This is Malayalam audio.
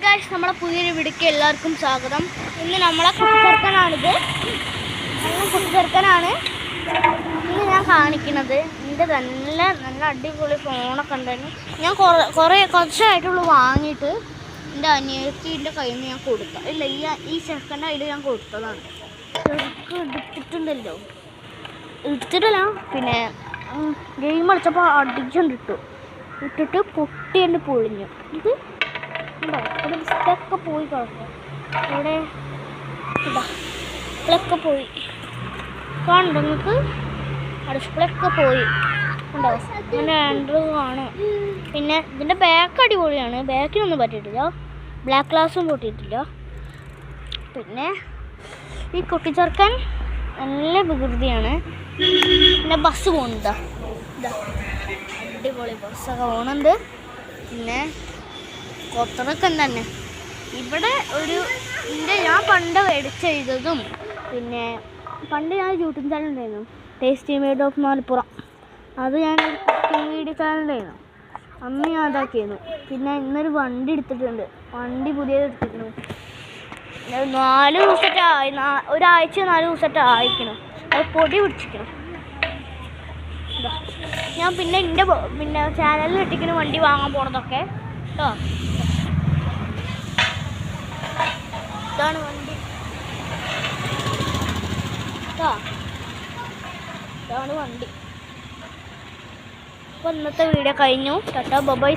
ഗായ്സ്, നമ്മളെ പുതിയൊരു വീഡിയോക്ക് എല്ലാവർക്കും സ്വാഗതം. ഇന്ന് നമ്മളെ കുട്ടിച്ചെറുക്കനാണിത്. കുട്ടിച്ചെറുക്കനാണ് ഇന്ന് ഞാൻ കാണിക്കുന്നത്. എൻ്റെ നല്ല നല്ല അടിപൊളി ഫോണൊക്കെ ഉണ്ടായിരുന്നു. ഞാൻ കുറച്ചായിട്ടുള്ളൂ വാങ്ങിയിട്ട്. എൻ്റെ അനിയത്തിൻ്റെ കയ്യിൽ നിന്ന് ഞാൻ കൊടുത്ത ഇല്ല, ഈ ചെറുക്കൻ്റെ കയ്യിൽ ഞാൻ കൊടുത്തതാണ്. ചെറുക്ക് എടുത്തിട്ടില്ല. പിന്നെ ഗെയിം കളിച്ചപ്പോൾ അടിച്ചുകൊണ്ടിട്ടു ഇട്ടിട്ട് പൊട്ടി എൻ്റെ പൊളിഞ്ഞു. ഇത് ഉണ്ടോ? ഇവിടെ ഡിസ്പ്ലേക്ക് പോയി കിടക്കും. ഇവിടെ ഡിസ്പ്ലേക്ക് പോയി കാണുന്നുണ്ടോ നിങ്ങൾക്ക്? ആ ഡിസ്പ്ലേക്ക് പോയി ഉണ്ടോ? അങ്ങനെ ആൻഡ്രോയിഡ് കാണും. പിന്നെ ഇതിൻ്റെ ബാക്ക് അടിപൊളിയാണ്. ബാക്കിനൊന്നും പറ്റിയിട്ടില്ല. ബ്ലാക്ക് ഗ്ലാസും പൊട്ടിയിട്ടില്ല. പിന്നെ ഈ കുട്ടിച്ചെറുക്കൻ നല്ല വികൃതിയാണ്. പിന്നെ ബസ് പോകുന്നുണ്ടോ? ഇതാ അടിപൊളി ബസ്സൊക്കെ പോകുന്നുണ്ട്. പിന്നെ കൊത്തറൊക്കെ തന്നെ ഇവിടെ ഒരു ഞാൻ പണ്ട് മേടിച്ച് ചെയ്തതും. പിന്നെ പണ്ട് ഞാൻ യൂട്യൂബ് ചാനൽ ഉണ്ടായിരുന്നു, ടേസ്റ്റി മെയ്ഡ് ഓഫ് മലപ്പുറം. അത് ഞാൻ കുക്കിംഗ് വീഡിയോ ചാനലായിരുന്നു. അന്ന് ഞാൻ അതാക്കിയിരുന്നു. പിന്നെ ഇന്നൊരു വണ്ടി എടുത്തിട്ടുണ്ട്. വണ്ടി പുതിയത് എടുത്തിരുന്നു. 4 ദിവസമായിട്ടായി. ഒരാഴ്ച 4 ദിവസമായിട്ട് അയക്കണം. അത് പൊടി പിടിച്ചിരിക്കണം. ഞാൻ പിന്നെ ചാനലിൽ ഇട്ടിരിക്കുന്ന വണ്ടി വാങ്ങാൻ പോണതൊക്കെ കേട്ടോ. ഇതാണ് വണ്ടി കേട്ടോ. ഇതാണ് വണ്ടി. അപ്പോൾ ഇന്നത്തെ വീഡിയോ കഴിഞ്ഞു. Tata bye bye.